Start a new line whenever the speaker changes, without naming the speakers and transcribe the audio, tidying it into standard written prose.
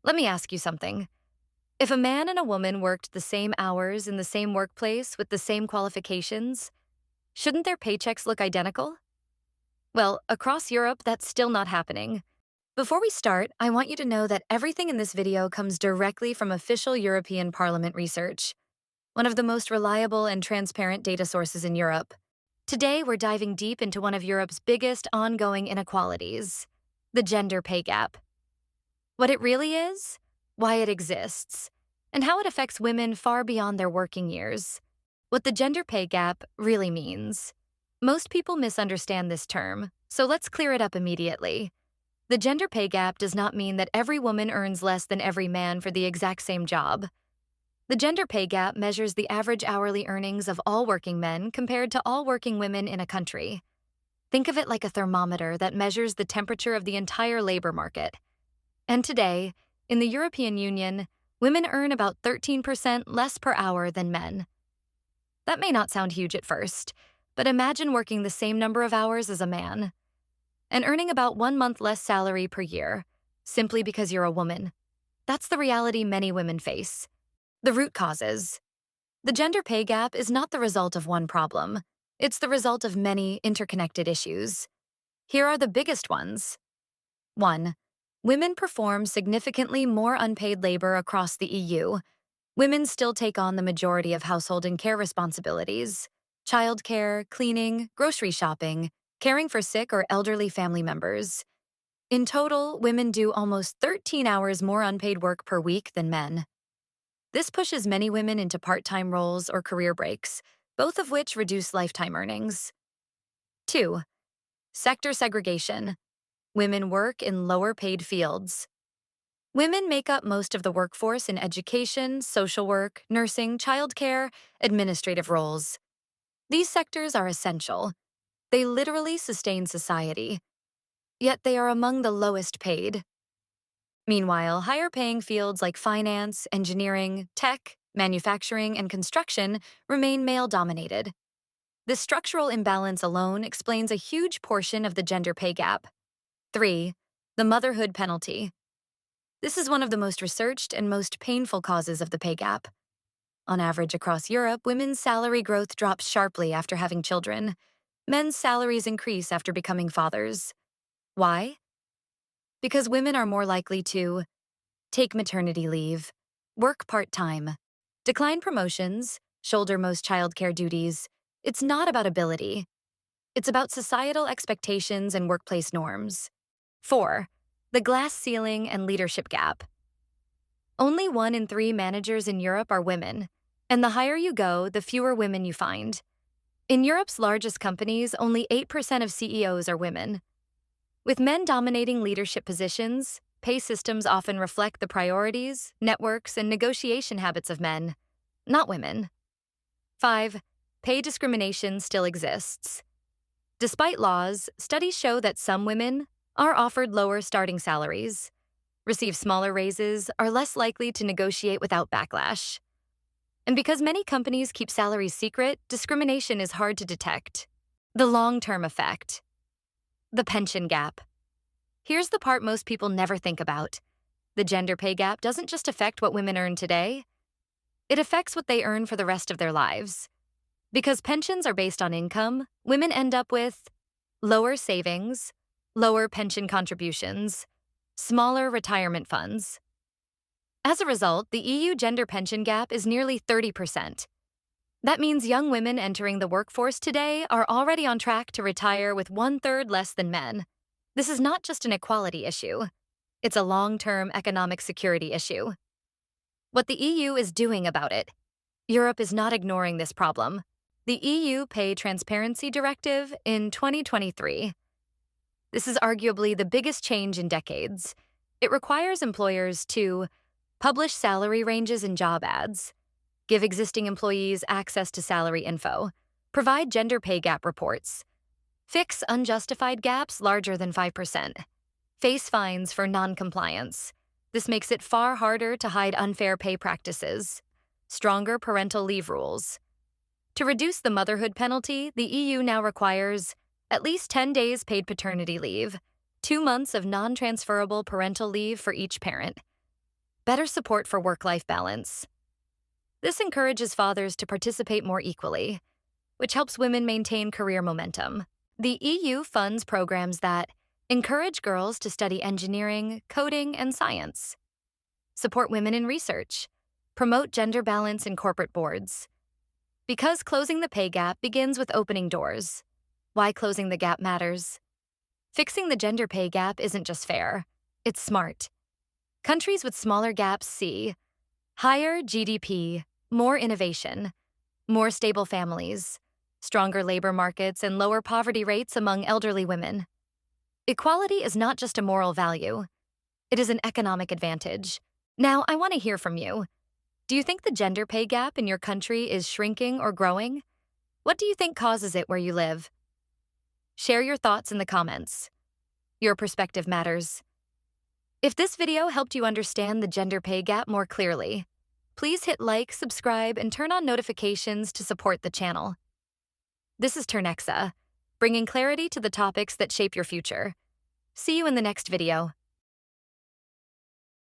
Let me ask you something. If a man and a woman worked the same hours in the same workplace with the same qualifications, shouldn't their paychecks look identical? Well, across Europe, that's still not happening. Before we start, I want you to know that everything in this video comes directly from official European Parliament research, one of the most reliable and transparent data sources in Europe. Today, we're diving deep into one of Europe's biggest ongoing inequalities, the gender pay gap. What it really is, why it exists, and how it affects women far beyond their working years. What the gender pay gap really means. Most people misunderstand this term, so let's clear it up immediately. The gender pay gap does not mean that every woman earns less than every man for the exact same job. The gender pay gap measures the average hourly earnings of all working men compared to all working women in a country. Think of it like a thermometer that measures the temperature of the entire labor market. And today, in the European Union, women earn about 13% less per hour than men. That may not sound huge at first, but imagine working the same number of hours as a man and earning about 1 month less salary per year, simply because you're a woman. That's the reality many women face. The root causes. The gender pay gap is not the result of one problem. It's the result of many interconnected issues. Here are the biggest ones. 1. Women perform significantly more unpaid labor across the EU. Women still take on the majority of household and care responsibilities: childcare, cleaning, grocery shopping, caring for sick or elderly family members. In total, women do almost 13 hours more unpaid work per week than men. This pushes many women into part-time roles or career breaks, both of which reduce lifetime earnings. 2. Sector segregation. Women work in lower-paid fields. Women make up most of the workforce in education, social work, nursing, childcare, administrative roles. These sectors are essential. They literally sustain society. Yet they are among the lowest paid. Meanwhile, higher-paying fields like finance, engineering, tech, manufacturing, and construction remain male-dominated. This structural imbalance alone explains a huge portion of the gender pay gap. 3. The motherhood penalty. This is one of the most researched and most painful causes of the pay gap. On average across Europe, women's salary growth drops sharply after having children. Men's salaries increase after becoming fathers. Why? Because women are more likely to take maternity leave, work part-time, decline promotions, shoulder most childcare duties. It's not about ability. It's about societal expectations and workplace norms. 4. The glass ceiling and leadership gap. Only 1 in 3 managers in Europe are women, and the higher you go, the fewer women you find. In Europe's largest companies, only 8% of CEOs are women. With men dominating leadership positions, pay systems often reflect the priorities, networks, and negotiation habits of men, not women. 5. Pay discrimination still exists. Despite laws, studies show that some women are offered lower starting salaries, receive smaller raises, are less likely to negotiate without backlash. And because many companies keep salaries secret, discrimination is hard to detect. The long-term effect. The pension gap. Here's the part most people never think about. The gender pay gap doesn't just affect what women earn today. It affects what they earn for the rest of their lives. Because pensions are based on income, women end up with lower savings, lower pension contributions, smaller retirement funds. As a result, the EU gender pension gap is nearly 30%. That means young women entering the workforce today are already on track to retire with 1/3 less than men. This is not just an equality issue. It's a long-term economic security issue. What the EU is doing about it. Europe is not ignoring this problem. The EU Transparency Directive in 2023. This is arguably the biggest change in decades. It requires employers to publish salary ranges in job ads, give existing employees access to salary info, provide gender pay gap reports, fix unjustified gaps larger than 5%, face fines for non-compliance. This makes it far harder to hide unfair pay practices, stronger parental leave rules. To reduce the motherhood penalty, the EU now requires at least 10 days paid paternity leave, 2 months of non-transferable parental leave for each parent. Better support for work-life balance. This encourages fathers to participate more equally, which helps women maintain career momentum. The EU funds programs that encourage girls to study engineering, coding, and science, support women in research, promote gender balance in corporate boards. Because closing the pay gap begins with opening doors. Why closing the gap matters. Fixing the gender pay gap isn't just fair, it's smart. Countries with smaller gaps see higher GDP, more innovation, more stable families, stronger labor markets, and lower poverty rates among elderly women. Equality is not just a moral value, it is an economic advantage. Now, I want to hear from you. Do you think the gender pay gap in your country is shrinking or growing? What do you think causes it where you live? Share your thoughts in the comments. Your perspective matters. If this video helped you understand the gender pay gap more clearly, please hit like, subscribe, and turn on notifications to support the channel. This is Ternexa, bringing clarity to the topics that shape your future. See you in the next video.